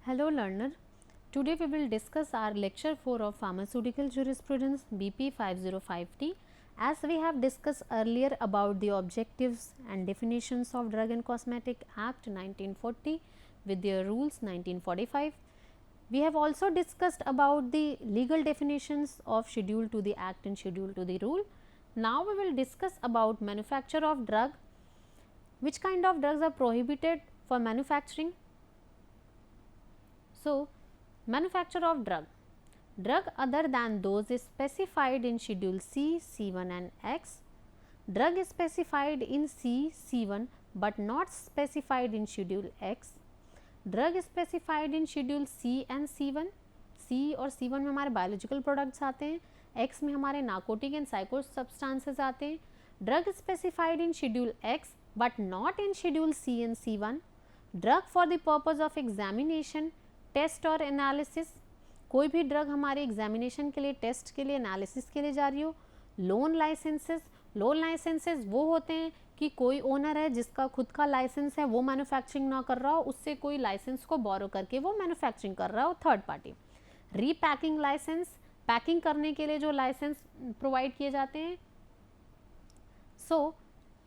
Hello learner, today we will discuss our lecture 4 of Pharmaceutical Jurisprudence BP 505T. As we have discussed earlier about the objectives and definitions of Drug and Cosmetic Act 1940 with their rules 1945. We have also discussed about the legal definitions of schedule to the act and schedule to the rule. Now we will discuss about manufacture of drug. Which kind of drugs are prohibited for manufacturing? So, manufacture of drug other than those specified in schedule C, C1 and X, drug is specified in C, C1 but not specified in schedule X, drug is specified in schedule C and C1, C और C1 में हमारे biological products आते हैं, X में हमारे narcotic and psycho substances आते हैं, drug specified in schedule X but not in schedule C and C1, drug for the purpose of examination, test और एनालिसिस, कोई भी ड्रग हमारे एग्जामिनेशन के लिए, टेस्ट के लिए, एनालिसिस के लिए जा रही हो. लोन लाइसेंसेस वो होते हैं कि कोई ओनर है जिसका खुद का लाइसेंस है, वो मैन्युफैक्चरिंग ना कर रहा हो, उससे कोई लाइसेंस को बोरो करके वो मैन्युफैक्चरिंग कर रहा हो, third party. Repacking license, packing करने के लिए जो लाइसेंस प्रोवाइड किए जाते हैं. So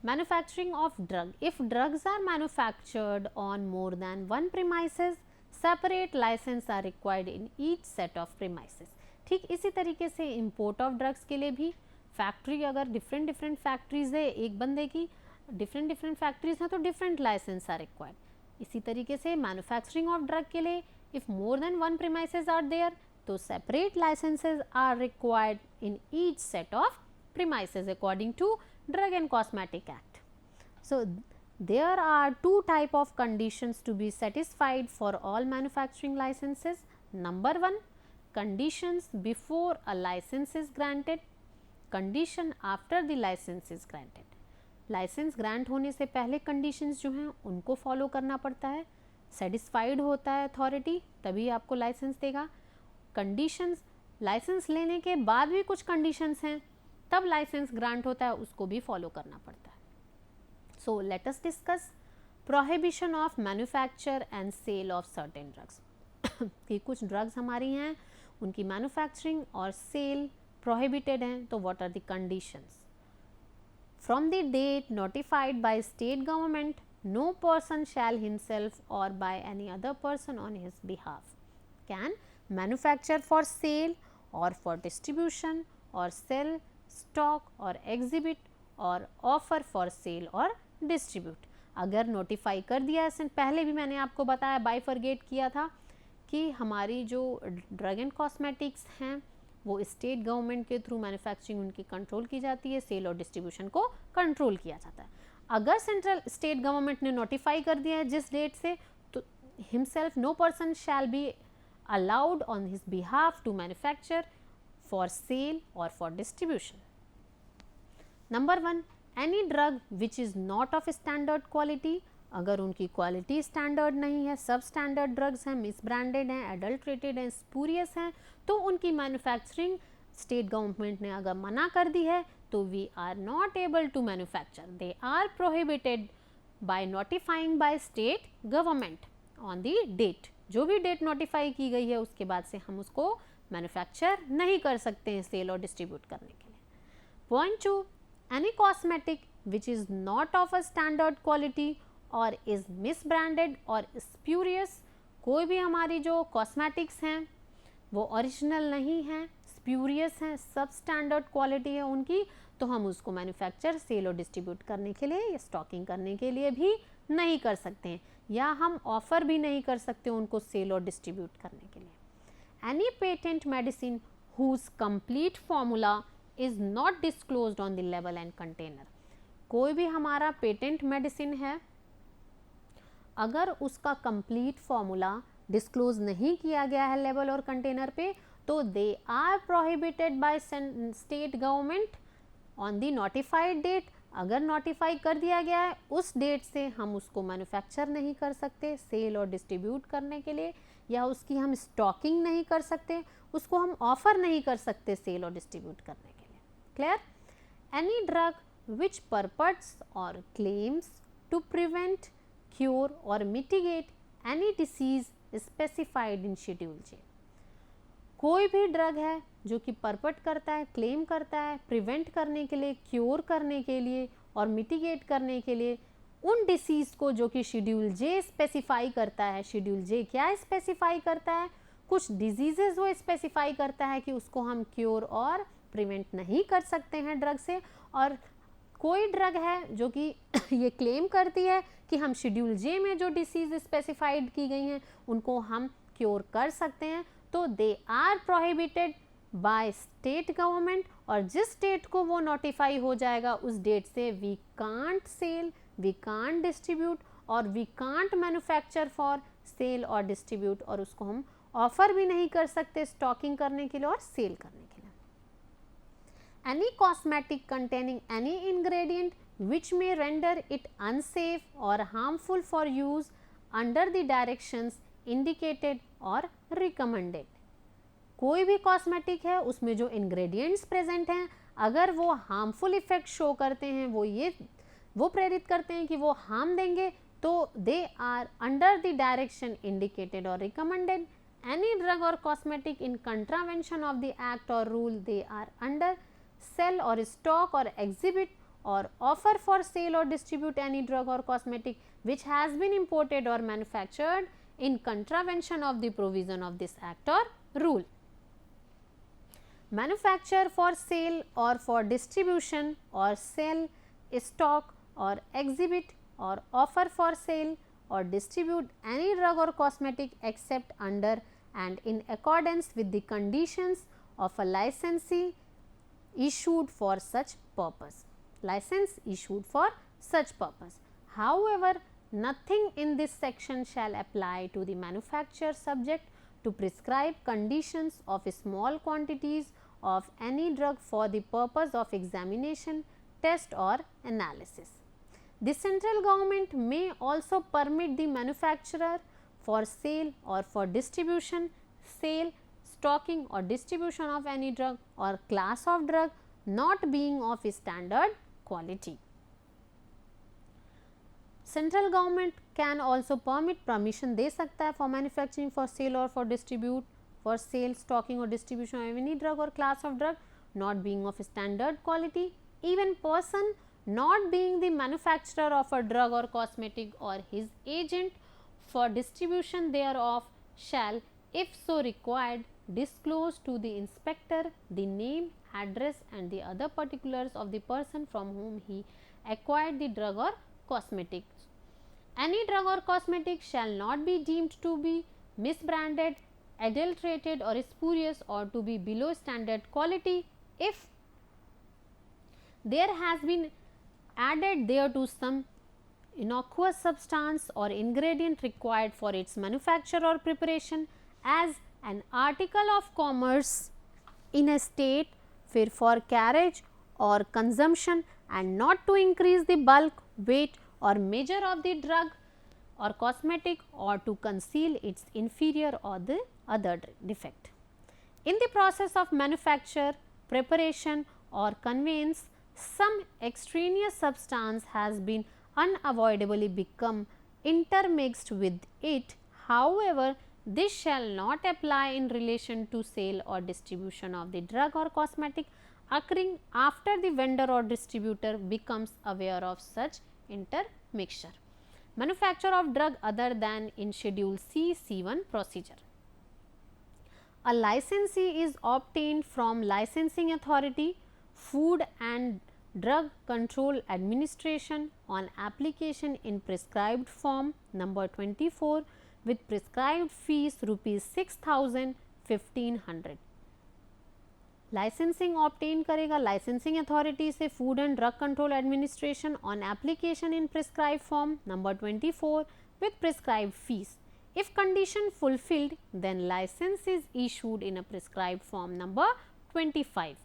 manufacturing of drug, if drugs are manufactured on more than one premises, separate license are required in each set of premises. ठीक इसी तरीके से इंपोर्ट ऑफ ड्रग्स के लिए भी फैक्ट्री, अगर डिफरेंट फैक्ट्रीज है, एक बंदे की डिफरेंट फैक्ट्रीज हैं तो डिफरेंट लाइसेंस आर रिक्वायर्ड. इसी तरीके से मैन्युफैक्चरिंग ऑफ ड्रग के लिए if more than one premises are there तो separate licenses are required in each set of premises according to drug and cosmetic act. So there are two type of conditions to be satisfied for all manufacturing licenses. Number 1, conditions before a license is granted, condition after the license is granted. License grant होने से पहले conditions जो हैं उनको follow करना पड़ता है. Satisfied होता है अथॉरिटी तभी आपको लाइसेंस देगा. कंडीशंस, लाइसेंस लेने के बाद भी कुछ कंडीशंस हैं तब लाइसेंस ग्रांट होता है, उसको भी फॉलो करना पड़ता है. So let us discuss prohibition of manufacture and sale of certain drugs. कि कुछ ड्रग्स हमारी हैं उनकी मैन्युफैक्चरिंग और सेल प्रोहिबिटेड हैं, तो what are the conditions? From the date notified by state government, no person shall himself और by any other person on his behalf can manufacture for sale और फॉर डिस्ट्रीब्यूशन और sale, stock और exhibit और offer for sale और distribute. अगर notify कर दिया है, पहले भी मैंने आपको बताया, बाइफरगेट किया था कि हमारी जो ड्रग एंड कॉस्मेटिक्स हैं वो स्टेट गवर्नमेंट के थ्रू मैन्युफैक्चरिंग उनकी कंट्रोल की जाती है, सेल और डिस्ट्रीब्यूशन को कंट्रोल किया जाता है. अगर सेंट्रल स्टेट गवर्नमेंट ने नोटिफाई कर दिया है जिस डेट से, तो himself no person shall be allowed on his behalf to manufacture for sale और for distribution. Number 1, any drug which is not of standard quality, अगर उनकी क्वालिटी स्टैंडर्ड नहीं है, सब स्टैंडर्ड ड्रग्स हैं, मिसब्रांडेड हैं, adulterated हैं, spurious हैं, तो उनकी मैन्युफैक्चरिंग स्टेट गवर्नमेंट ने अगर मना कर दी है तो we are not able to manufacture, they are prohibited by notifying by state government on the date. जो भी डेट नोटिफाई की गई है उसके बाद से हम उसको मैन्युफैक्चर नहीं कर सकते हैं सेल और डिस्ट्रीब्यूट करने के लिए. Point 2, any cosmetic which is not of a standard quality or is misbranded or spurious, कोई भी हमारी जो कॉस्मेटिक्स हैं वो ओरिजिनल नहीं हैं, स्प्यूरियस हैं, सब स्टैंडर्ड क्वालिटी है उनकी, तो हम उसको मैन्युफैक्चर, सेल और डिस्ट्रीब्यूट करने के लिए या स्टॉकिंग करने के लिए भी नहीं कर सकते हैं, या हम ऑफर भी नहीं कर सकते उनको सेल और डिस्ट्रीब्यूट करने के लिए. Any patent medicine whose complete formula is not disclosed on the label and container, कोई भी हमारा पेटेंट मेडिसिन है अगर उसका कंप्लीट फॉर्मूला डिस्क्लोज नहीं किया गया है लेबल और कंटेनर पे, तो they are prohibited by state government on the notified date. अगर नोटिफाई कर दिया गया है उस डेट से हम उसको मैन्युफैक्चर नहीं कर सकते सेल और डिस्ट्रीब्यूट करने के लिए, या उसकी हम स्टॉकिंग नहीं कर सकते, उसको हम ऑफर नहीं कर सकते सेल और डिस्ट्रीब्यूट करने के लिए. Clear? Any drug which purports or claims to prevent, cure or mitigate any disease specified in Schedule J. कोई भी ड्रग है जो कि परपट करता है, क्लेम करता है प्रिवेंट करने के लिए, क्योर करने के लिए और मिटिगेट करने के लिए उन डिसीज़ को जो कि शेड्यूल जे स्पेसिफाई करता है। शेड्यूल जे क्या स्पेसिफाई करता है? कुछ डिजीजेज वो स्पेसिफाई करता है कि उसको हम क्योर और प्रिवेंट नहीं कर सकते हैं ड्रग से, और कोई ड्रग है जो कि ये क्लेम करती है कि हम शेड्यूल जे में जो डिसीज स्पेसिफाइड की गई हैं उनको हम क्योर कर सकते हैं, तो they are prohibited by state government, और जिस स्टेट को वो नोटिफाई हो जाएगा उस डेट से we can't sell, we can't distribute और we can't manufacture for sale और डिस्ट्रीब्यूट, और उसको हम ऑफर भी नहीं कर सकते स्टॉकिंग करने के लिए और सेल करने के लिए। Any cosmetic containing any ingredient which may render it unsafe or harmful for use under the directions indicated or recommended. कोई भी कॉस्मेटिक है उसमें जो इंग्रेडिएंट्स प्रेजेंट हैं अगर वो हार्मफुल इफेक्ट शो करते हैं, वो प्रेरित करते हैं कि वो हार्म देंगे, तो they are under the direction indicated और रिकमेंडेड। एनी ड्रग और cosmetic in contravention of the act और rule they are under sell or stock or exhibit or offer for sale or distribute any drug or cosmetic which has been imported or manufactured in contravention of the provision of this act or rule. Manufacture for sale or for distribution or sell, stock or exhibit or offer for sale or distribute any drug or cosmetic except under and in accordance with the conditions of a licensee issued for such purpose. License issued for such purpose. However, nothing in this section shall apply to the manufacturer subject to prescribe conditions of small quantities of any drug for the purpose of examination, test or analysis. The central government may also permit the manufacturer for sale or for distribution, sale, stocking or distribution of any drug or class of drug not being of standard quality. Central government can also permission दे सकता है for manufacturing, for sale or for distribute, for sale, stocking or distribution of any drug or class of drug not being of standard quality. Even person not being the manufacturer of a drug or cosmetic or his agent for distribution thereof shall, if so required, disclose to the inspector the name, address and the other particulars of the person from whom he acquired the drug or cosmetic. Any drug or cosmetic shall not be deemed to be misbranded, adulterated or spurious or to be below standard quality if there has been added thereto some innocuous substance or ingredient required for its manufacture or preparation as an article of commerce in a state fit for carriage or consumption and not to increase the bulk, weight or measure of the drug or cosmetic or to conceal its inferior or the other defect. In the process of manufacture, preparation or conveyance, some extraneous substance has been unavoidably become intermixed with it. However, this shall not apply in relation to sale or distribution of the drug or cosmetic occurring after the vendor or distributor becomes aware of such intermixture. Manufacture of drug other than in Schedule C, C1 procedure. A licensee is obtained from licensing authority, Food and Drug Control Administration on application in prescribed form number 24 with prescribed fees rupees 6,000 1500. Licensing obtain करेगा licensing authority से food and drug control administration on application in prescribe form number 24 with prescribe fees. If condition fulfilled, then license is issued in a prescribed form number 25.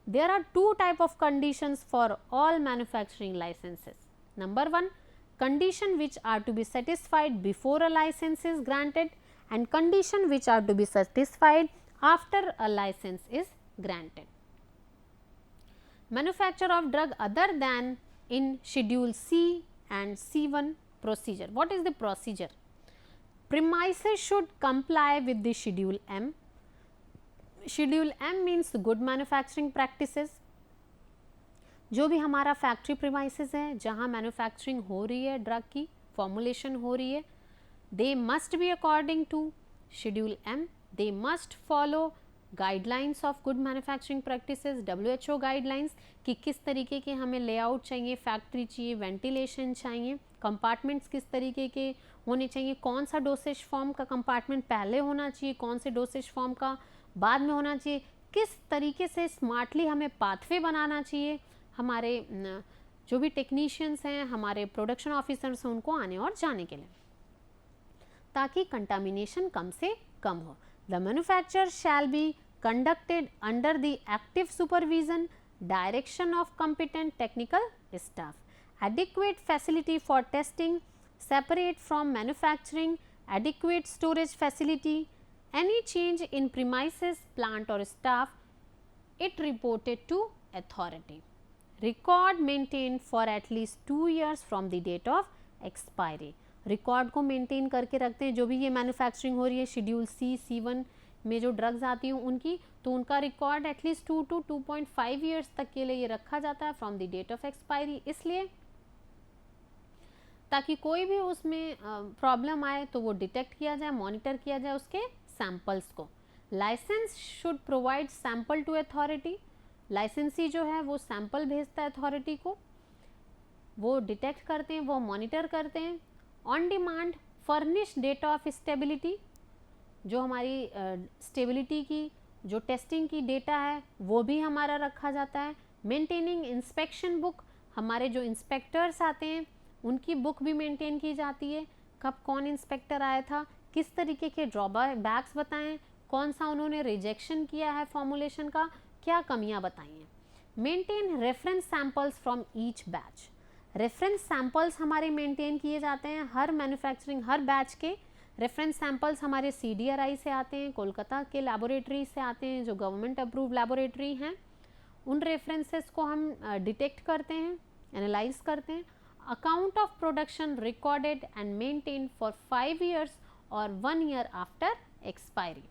There are two type of conditions for all manufacturing licenses. Number 1, condition which are to be satisfied before a license is granted and condition which are to be satisfied after a license is granted. Manufacture of drug other than in Schedule C and C1 procedure. What is the procedure? Premises should comply with the Schedule M. Schedule M means good manufacturing practices. जो भी हमारा factory premises है, जहाँ manufacturing हो रही है, drug की formulation हो रही है, they must be according to Schedule M. They must follow guidelines of good manufacturing practices, WHO guidelines, कि किस तरीके के हमें लेआउट चाहिए, फैक्ट्री चाहिए, वेंटिलेशन चाहिए, कंपार्टमेंट्स किस तरीके के होने चाहिए, कौन सा डोसेज फॉर्म का कंपार्टमेंट पहले होना चाहिए, कौन से डोसेज फॉर्म का बाद में होना चाहिए, किस तरीके से स्मार्टली हमें पाथवे बनाना चाहिए, हमारे जो भी टेक्नीशियंस हैं, हमारे प्रोडक्शन ऑफिसर्स हैं, उनको आने और जाने के लिए, ताकि कंटामिनेशन कम से कम हो. The manufacture shall be conducted under the active supervision, direction of competent technical staff. Adequate facility for testing, separate from manufacturing, adequate storage facility. Any change in premises, plant or staff, it reported to authority. Record maintained for at least 2 years from the date of expiry. Record को maintain करके रखते हैं, जो भी ये manufacturing हो रही है शेड्यूल सी, C1 में जो ड्रग्स आती हैं उनकी, तो उनका रिकॉर्ड एटलीस्ट 2 to 2.5 ईयर्स तक के लिए ये रखा जाता है from the date of expiry, इसलिए ताकि कोई भी उसमें प्रॉब्लम आए तो वो डिटेक्ट किया जाए, मॉनिटर किया जाए उसके सैंपल्स को. License should provide sample to authority. Licensee जो है वो सैंपल भेजता है अथॉरिटी को, वो डिटेक्ट करते हैं, वो मॉनिटर करते हैं. On demand furnish data of stability, जो हमारी स्टेबिलिटी की जो टेस्टिंग की डेटा है वो भी हमारा रखा जाता है. मेंटेनिंग इंस्पेक्शन बुक, हमारे जो इंस्पेक्टर्स आते हैं उनकी बुक भी मेंटेन की जाती है, कब कौन इंस्पेक्टर आया था, किस तरीके के ड्रॉबैक्स बताएं, कौन सा उन्होंने रिजेक्शन किया है फॉर्मुलेशन का, क्या कमियां बताई हैं. Maintain reference samples from each batch. Reference samples हमारे मेंटेन किए जाते हैं हर मैन्युफैक्चरिंग, हर बैच के रेफरेंस सैंपल्स हमारे CDRI से आते हैं, कोलकाता के लैबोरेटरी से आते हैं, जो गवर्नमेंट अप्रूव लैबोरेटरी हैं. उन रेफरेंसेस को हम डिटेक्ट करते हैं, एनालाइज करते हैं. Account of production recorded and maintain for 5 years और 1 year after expiry.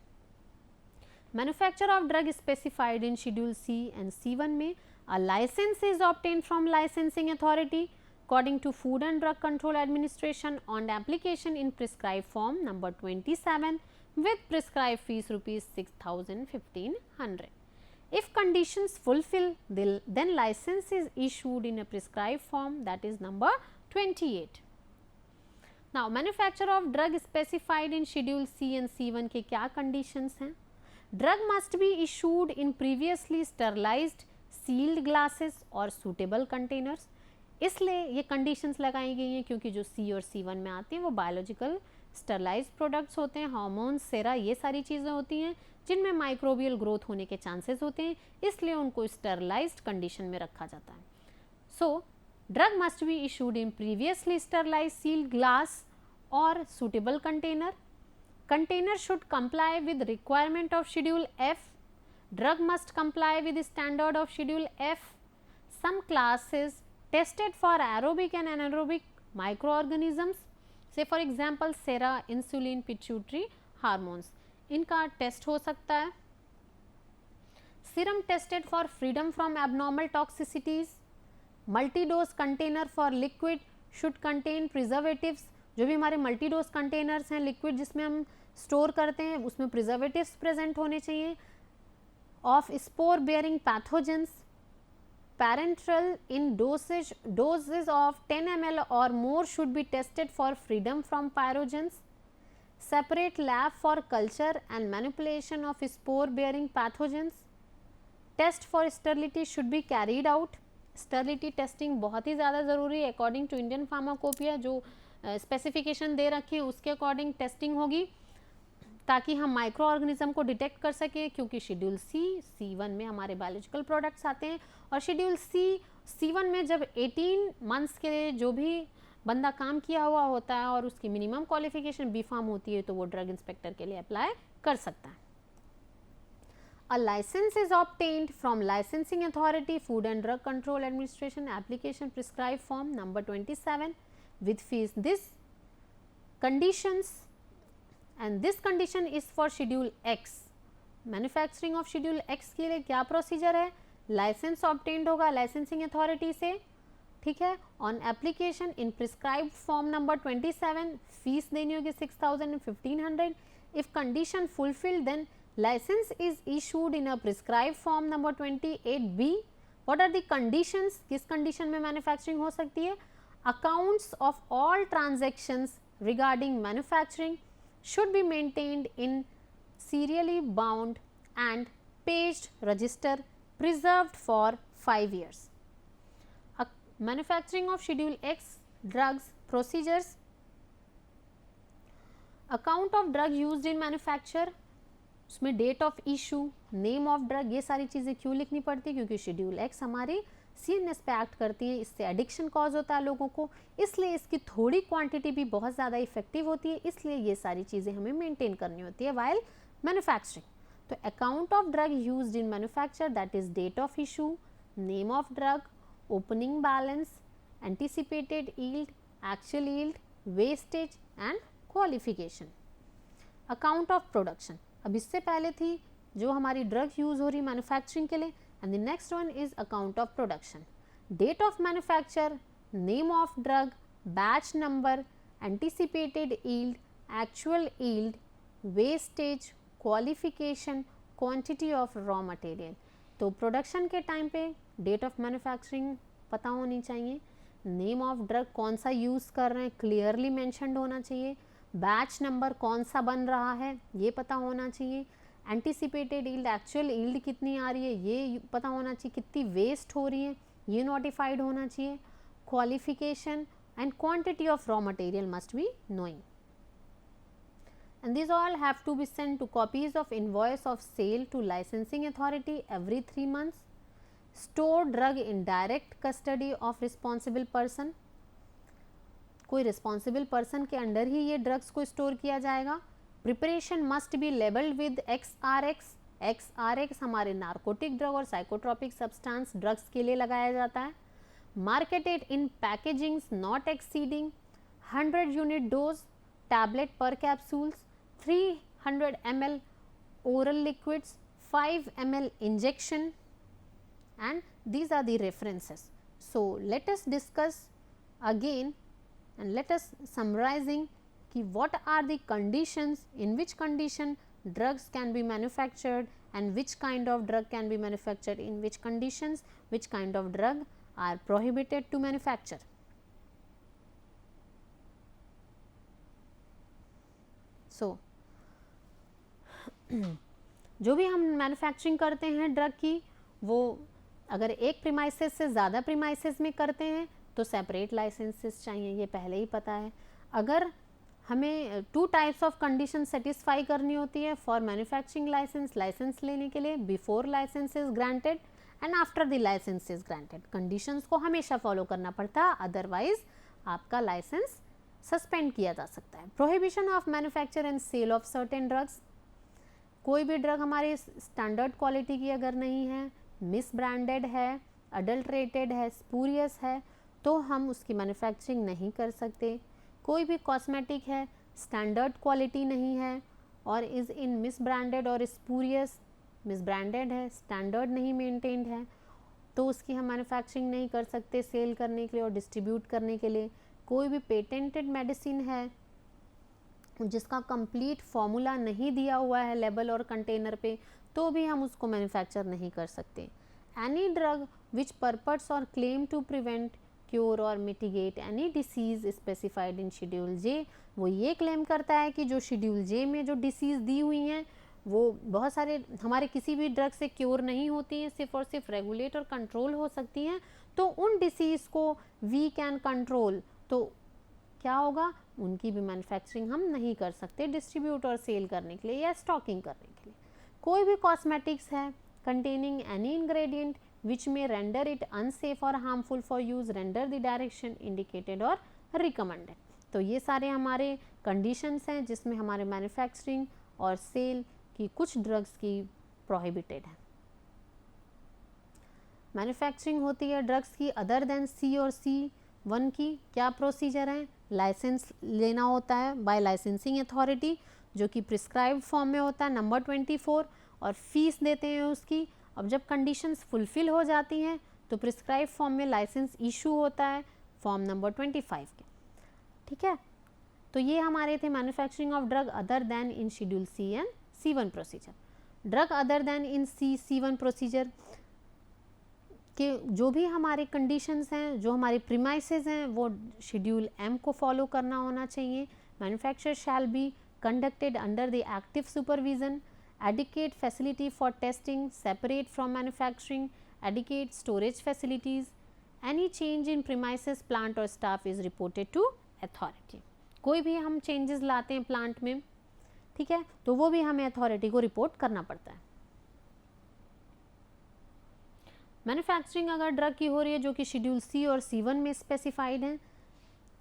Manufacture of drug specified in schedule C and C1 में a license is obtained from licensing authority according to Food and Drug Control Administration on application in prescribed form number 27 with prescribed fees rupees 6,000-1,500. If conditions fulfill, then license is issued in a prescribed form, that is number 28. Now manufacture of drug specified in schedule C and C1 के क्या conditions हैं? Drug must be issued in previously sterilized sealed glasses और suitable containers. इसलिए ये conditions लगाई गई हैं क्योंकि जो C और C1 में आती हैं वो बायोलॉजिकल स्टरलाइज्ड प्रोडक्ट्स होते हैं, हार्मोन्स, सेरा, ये सारी चीज़ें होती हैं जिनमें माइक्रोबियल ग्रोथ होने के चांसेस होते हैं, इसलिए उनको स्टरलाइज्ड कंडीशन में रखा जाता है. So drug must be issued in previously sterilize sealed glass और suitable container. Container should comply with requirement of schedule F. Drug must comply with the standard of Schedule F. Some classes tested for aerobic and anaerobic microorganisms, say for example sera, insulin, pituitary hormones, इनका test हो सकता है. Serum tested for freedom from abnormal toxicities. Multi-dose container for liquid should contain preservatives. जो भी हमारे multi dose containers हैं liquid जिसमें हम स्टोर करते हैं उसमें प्रिजर्वेटिव्स प्रेजेंट होने चाहिए. of spore bearing pathogens. Parenteral in doses of 10 ml or more should be tested for freedom from pyrogens. Separate lab for culture and manipulation of spore bearing pathogens. Test for sterility should be carried out. Sterility testing बहुत ही ज़्यादा ज़रूरी है. According to Indian pharmacopoeia जो specification दे रखे हैं उसके according testing होगी ताकि हम माइक्रो ऑर्गेनिज्म को डिटेक्ट कर सकें, क्योंकि शेड्यूल C1 में हमारे बायोलॉजिकल प्रोडक्ट्स आते हैं और शेड्यूल C1 में जब 18 मंथ्स के लिए जो भी बंदा काम किया हुआ होता है और उसकी मिनिमम क्वालिफिकेशन B.Pharm होती है तो वो ड्रग इंस्पेक्टर के लिए अप्लाई कर सकता है. A license is obtained from licensing authority, Food and Drug Control Administration, application prescribed form number 27 with fees. This conditions and this condition is for schedule X. Manufacturing of schedule X के लिए क्या procedure है, license obtained होगा licensing authority से, ठीक है, on application in prescribed form number 27, fees देनी होगी 6000 and 1500। If condition fulfilled then license is issued in a prescribed form number 28B। What are the conditions, किस कंडीशन में manufacturing हो सकती है, accounts of all transactions regarding manufacturing should be maintained in serially bound and paged register preserved for 5 years. Manufacturing of Schedule X drugs procedures, account of drug used in manufacture, उसमें date of issue, name of drug, ये सारी चीज़ें क्यों लिखनी पड़ती है, क्योंकि schedule X हमारी सीएनएस पे एक्ट करती है, इससे एडिक्शन कॉज होता है लोगों को, इसलिए इसकी थोड़ी क्वांटिटी भी बहुत ज़्यादा इफेक्टिव होती है, इसलिए ये सारी चीज़ें हमें मेंटेन करनी होती है वाइल मैन्युफैक्चरिंग। तो account of drug used in manufacture, that is date of issue, name of drug, opening balance, anticipated yield, actual yield, wastage and qualification. Account of production, अब इससे पहले थी जो हमारी ड्रग यूज़ हो रही मैन्युफैक्चरिंग के लिए, and the next one is account of production, date of manufacture, name of drug, batch number, anticipated yield, actual yield, wastage, qualification, quantity of raw material। तो प्रोडक्शन के टाइम पे date of manufacturing पता होनी चाहिए, name of drug कौन सा use कर रहे हैं क्लियरली मेंशन्ड होना चाहिए, बैच नंबर कौन सा बन रहा है ये पता होना चाहिए, एंटिसिपेटेड यील्ड एक्चुअल यील्ड कितनी आ रही है ये पता होना चाहिए, कितनी वेस्ट हो रही है ये नोटिफाइड होना चाहिए, qualification and quantity of raw material must be knowing. And these all have to be sent to copies of invoice of sale to licensing authority every 3 months. Store drug in direct custody of responsible person, कोई responsible person के under ही ये drugs को store किया जाएगा। Preparation must be labelled with XRX। XRX हमारे narcotic drug और psychotropic substance drugs के लिए लगाया जाता है। Marketed in packagings not exceeding 100 unit dose, tablet पर capsules, 300 ml oral liquids, 5 ml injection, and these are the references. So let us discuss again and let us summarizing कि what are the conditions, in which condition drugs can be manufactured and which kind of drug can be manufactured in which conditions, which kind of drug are prohibited to manufacture. So जो भी हम manufacturing करते हैं drug की, वो अगर एक premises से ज़्यादा प्रीमाइसेस में करते हैं तो सेपरेट लाइसेंसेस चाहिए, ये पहले ही पता है। अगर हमें 2 टाइप्स ऑफ कंडीशन सेटिस्फाई करनी होती है फॉर मैन्युफैक्चरिंग लाइसेंस, लाइसेंस लेने के लिए before license is granted and after the license is granted. Conditions को हमेशा फॉलो करना पड़ता है, अदरवाइज आपका लाइसेंस सस्पेंड किया जा सकता है। Prohibition of manufacture and sale of certain drugs, कोई भी ड्रग हमारी स्टैंडर्ड क्वालिटी की अगर नहीं है, मिस ब्रांडेड है, अडल्ट्रेटेड है, स्पूरियस है, तो हम उसकी मैन्युफैक्चरिंग नहीं कर सकते। कोई भी कॉस्मेटिक है, स्टैंडर्ड क्वालिटी नहीं है और इज़ इन मिस ब्रांडेड और स्पूरियस, मिस ब्रांडेड है, स्टैंडर्ड नहीं मेंटेन्ड है, तो उसकी हम मैन्युफैक्चरिंग नहीं कर सकते सेल करने के लिए और डिस्ट्रीब्यूट करने के लिए। कोई भी पेटेंटेड मेडिसिन है जिसका कंप्लीट फॉर्मूला नहीं दिया हुआ है लेबल और कंटेनर पे, तो भी हम उसको मैन्युफैक्चर नहीं कर सकते। एनी ड्रग विच पर्पस और क्लेम टू प्रिवेंट, क्योर और mitigate any disease specified in schedule J, वो ये क्लेम करता है कि जो शेड्यूल जे में जो डिसीज़ दी हुई हैं वो बहुत सारे हमारे किसी भी ड्रग से क्योर नहीं होती हैं, सिर्फ और सिर्फ रेगुलेट और कंट्रोल हो सकती हैं, तो उन डिसीज़ को वी कैन कंट्रोल, तो क्या होगा, उनकी भी मैन्युफैक्चरिंग हम नहीं कर सकते डिस्ट्रीब्यूट और सेल करने के लिए या स्टॉकिंग करने के लिए। कोई भी कॉस्मेटिक्स है containing any ingredient which may render it unsafe or harmful for use, render the direction indicated or recommended। तो ये सारे हमारे कंडीशंस हैं जिसमें हमारे मैन्युफैक्चरिंग और सेल की कुछ ड्रग्स की प्रोहिबिटेड है। मैन्युफैक्चरिंग होती है ड्रग्स की अदर देन C और C1 की, क्या प्रोसीजर है, लाइसेंस लेना होता है बाय लाइसेंसिंग अथॉरिटी, जो कि प्रिस्क्राइब्ड फॉर्म में होता है नंबर 24, और फीस देते हैं उसकी। अब जब कंडीशंस फुलफिल हो जाती हैं तो प्रिस्क्राइब फॉर्म में लाइसेंस इशू होता है फॉर्म नंबर 25 के। ठीक है, तो ये हमारे थे manufacturing of drug other than in schedule C and C1 procedure. Drug other than in C1 procedure के जो भी हमारे कंडीशंस हैं, जो हमारे प्रीमाइसेस हैं, वो शेड्यूल M को फॉलो करना होना चाहिए। Manufacture shall be conducted under the active supervision, adequate facility for testing, separate from manufacturing, adequate storage facilities. Any change in premises, plant or staff is reported to authority. कोई भी हम changes लाते हैं plant में, ठीक है, तो वो भी हमें अथॉरिटी को रिपोर्ट करना पड़ता है। मैन्युफैक्चरिंग अगर ड्रग की हो रही है जो कि शेड्यूल C और C1 में स्पेसिफाइड है,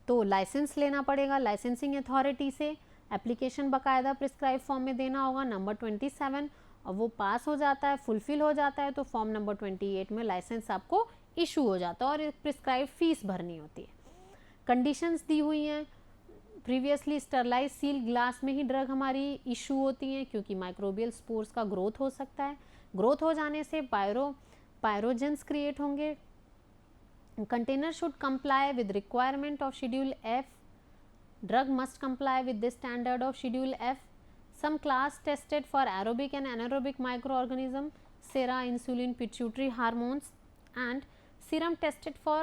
तो लाइसेंस लेना पड़ेगा लाइसेंसिंग अथॉरिटी से। एप्लीकेशन बाकायदा प्रिस्क्राइब फॉर्म में देना होगा नंबर 27, और वो पास हो जाता है, फुलफिल हो जाता है, तो फॉर्म नंबर 28 में लाइसेंस आपको इशू हो जाता है और प्रिस्क्राइब फीस भरनी होती है। कंडीशंस दी हुई हैं, प्रीवियसली स्टरलाइज सील ग्लास में ही ड्रग हमारी इशू होती हैं क्योंकि माइक्रोबियल स्पोर्स का ग्रोथ हो सकता है। ग्रोथ हो जाने से पायरोजेंस क्रिएट होंगे। Container should comply with requirement of schedule F. Drug must comply with this standard of Schedule F. Some class tested for aerobic and anaerobic microorganism, sera, insulin, pituitary hormones, and serum tested for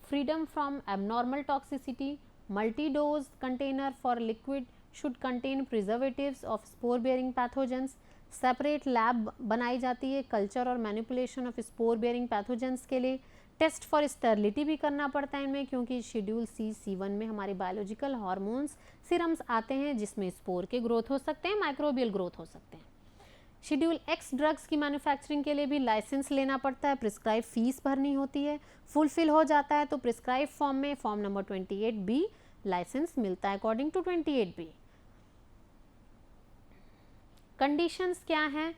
freedom from abnormal toxicity. Multi-dose container for liquid should contain preservatives of spore-bearing pathogens. Separate lab बनाई जाती है culture और manipulation of spore bearing pathogens के लिए। Test for sterility भी करना पड़ता है इनमें क्योंकि शेड्यूल C1 में हमारे बायोलॉजिकल हार्मोन्स सीरम्स आते हैं जिसमें स्पोर के ग्रोथ हो सकते हैं, माइक्रोबियल ग्रोथ हो सकते हैं। शेड्यूल X ड्रग्स की मैन्युफैक्चरिंग के लिए भी लाइसेंस लेना पड़ता है, प्रिस्क्राइब फीस भरनी होती है, फुलफिल हो जाता है तो प्रिस्क्राइब फॉर्म में फॉर्म नंबर 28B लाइसेंस मिलता है अकॉर्डिंग टू 28B। कंडीशंस क्या हैं?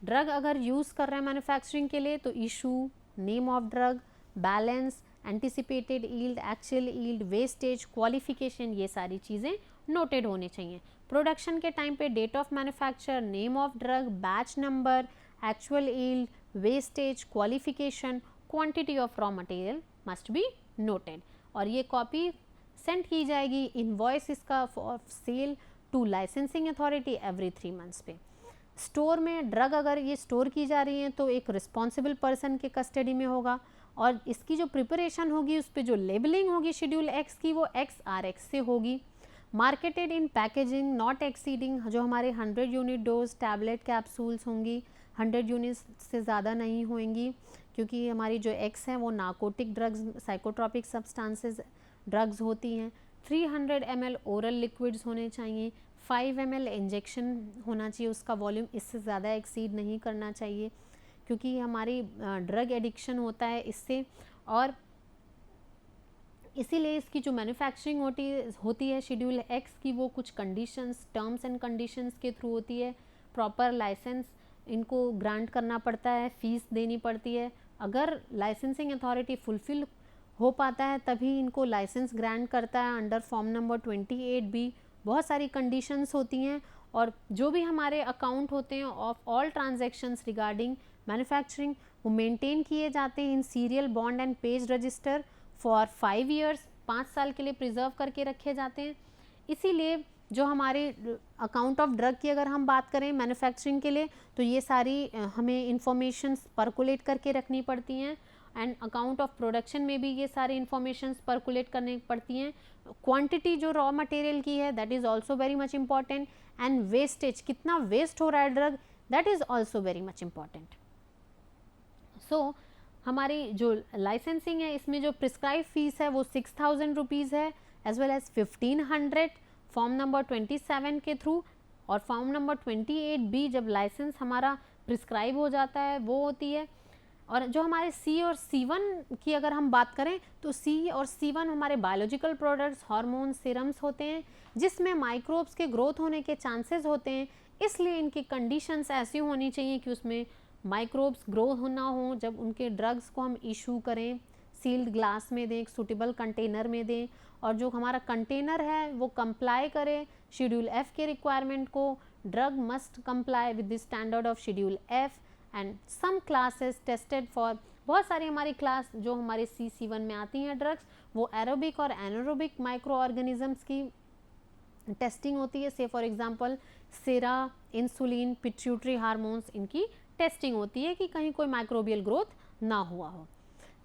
ड्रग अगर यूज़ कर रहे हैं मैन्युफैक्चरिंग के लिए तो issue, name of drug, balance, anticipated yield, actual yield, wastage, qualification, ये सारी चीज़ें नोटेड होनी चाहिए। प्रोडक्शन के टाइम पे date of manufacture, name of drug, batch number, actual yield, wastage, qualification, quantity of raw material must be noted. और ये copy send की जाएगी इनवॉइस इसका for sale to licensing authority every 3 months पे। Store में drug अगर ये store की जा रही है तो एक रिस्पॉन्सिबल पर्सन के कस्टडी में होगा और इसकी जो प्रिपरेशन होगी उस पर जो लेबलिंग होगी शेड्यूल X की वो XRX से होगी। Marketed in packaging not exceeding, जो हमारे 100 यूनिट डोज टैबलेट कैप्सूल्स होंगी 100 यूनिट से ज़्यादा नहीं होंगी क्योंकि हमारी जो X है वो narcotic drugs, psychotropic substances drugs होती हैं। 300 ml ओरल लिक्विड्स होने चाहिए, 5 ml इंजेक्शन होना चाहिए, उसका वॉल्यूम इससे ज़्यादा एक्सीड नहीं करना चाहिए क्योंकि हमारी ड्रग एडिक्शन होता है इससे। और इसीलिए इसकी जो मैन्युफैक्चरिंग होती है शेड्यूल X की वो कुछ कंडीशंस, टर्म्स एंड कंडीशंस के थ्रू होती है। प्रॉपर लाइसेंस इनको ग्रांट करना पड़ता है, फीस देनी पड़ती है। अगर लाइसेंसिंग अथॉरिटी फुलफिल हो पाता है तभी इनको लाइसेंस ग्रांट करता है अंडर फॉर्म नंबर 28B। बहुत सारी कंडीशंस होती हैं और जो भी हमारे अकाउंट होते हैं of all transactions regarding manufacturing वो मेंटेन किए जाते हैं in serial bond and page register for 5 years, 5 साल के लिए प्रिजर्व करके रखे जाते हैं। इसीलिए जो हमारे अकाउंट ऑफ ड्रग की अगर हम बात करें मैन्युफैक्चरिंग के लिए तो ये सारी हमें इंफॉर्मेशंस पर्कुलेट करके रखनी पड़ती हैं एंड अकाउंट ऑफ प्रोडक्शन में भी ये सारी इंफॉर्मेशंस पर्कुलेट करनी पड़ती हैं। क्वांटिटी जो रॉ मटेरियल की है that is also very much important and wastage, कितना वेस्ट हो रहा है drug, that is also very much important. So हमारी जो लाइसेंसिंग है इसमें जो प्रिस्क्राइब फीस है वो 6000 रुपीज़ है as well as 1500 form number 27 के थ्रू, और फॉर्म नंबर 28B जब लाइसेंस हमारा प्रिस्क्राइब हो जाता है वो होती है। और जो हमारे C और C1 की अगर हम बात करें तो C और C1 हमारे बायोलॉजिकल प्रोडक्ट्स, हार्मोन, सीरम्स होते हैं जिसमें माइक्रोब्स के ग्रोथ होने के चांसेस होते हैं, इसलिए इनकी कंडीशंस ऐसी होनी चाहिए कि उसमें माइक्रोब्स ग्रो ना हो जब उनके ड्रग्स को हम इशू करें, सील्ड ग्लास में दें, एक सूटेबल कंटेनर में दें, और जो हमारा कंटेनर है वो कंप्लाई करे शेड्यूल एफ के रिक्वायरमेंट को. Drug must comply with the standard of schedule F and some classes tested for, बहुत सारी हमारी क्लास जो हमारे CC1 में आती हैं ड्रग्स, वो एरोबिक और एनारोबिक माइक्रो ऑर्गेनिजम्स की टेस्टिंग होती है. से for example sera, insulin, pituitary hormones, इनकी टेस्टिंग होती है कि कहीं कोई माइक्रोबियल ग्रोथ ना हुआ हो.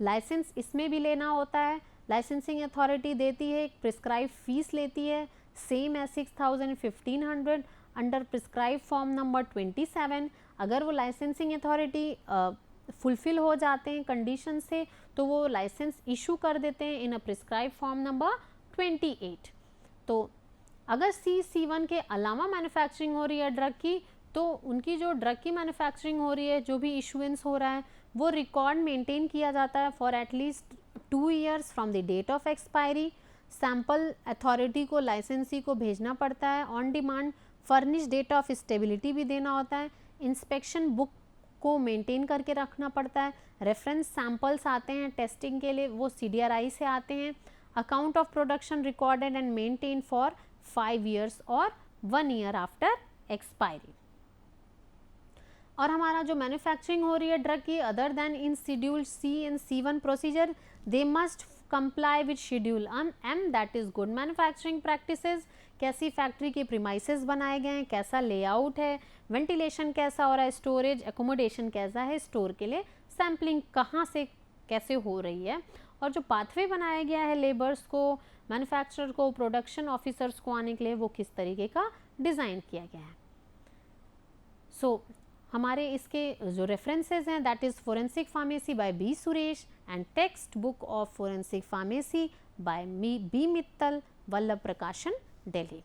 लाइसेंस इसमें भी लेना होता है. लाइसेंसिंग अथॉरिटी देती है, प्रिस्क्राइब फीस लेती है, सेम है 6,000-1,500 अंडर प्रिस्क्राइब फॉर्म नंबर 27. अगर वो लाइसेंसिंग अथॉरिटी फुलफिल हो जाते हैं कंडीशन से तो वो लाइसेंस इशू कर देते हैं इन अ प्रिस्क्राइब फॉर्म नंबर 28. तो अगर CC1 के अलावा मैन्युफैक्चरिंग हो रही है ड्रग की, तो उनकी जो ड्रग की मैन्युफैक्चरिंग हो रही है, जो भी इशुएंस हो रहा है, वो रिकॉर्ड मेंटेन किया जाता है for at least 2 years from the date of expiry. Sample authority को, लाइसेंसी को भेजना पड़ता है on demand. Furnish data of stability भी देना होता है. इंस्पेक्शन बुक को मेंटेन करके रखना पड़ता है. रेफरेंस सैंपल्स आते हैं टेस्टिंग के लिए, वो CDRI से आते हैं. Account of production recorded and maintain for 5 years और 1 year आफ्टर एक्सपायरी. और हमारा जो मैन्युफैक्चरिंग हो रही है ड्रग की, other than in schedule C and C1 procedure, they must comply with schedule M, that is good manufacturing practices. कैसी factory के प्रीमाइसेस बनाए गए हैं, कैसा लेआउट है, वेंटिलेशन कैसा हो रहा है, स्टोरेज एकोमोडेशन कैसा है स्टोर के लिए, सैम्पलिंग कहाँ से कैसे हो रही है, और जो पाथवे बनाया गया है लेबर्स को, मैन्युफैक्चरर को, प्रोडक्शन ऑफिसर्स को आने के लिए, वो किस तरीके का डिज़ाइन किया गया है. सो हमारे इसके जो रेफरेंसेस हैं, that is forensic pharmacy by B. Suresh and text book of forensic pharmacy by B. Mittal, Vallabh Prakashan, Delhi.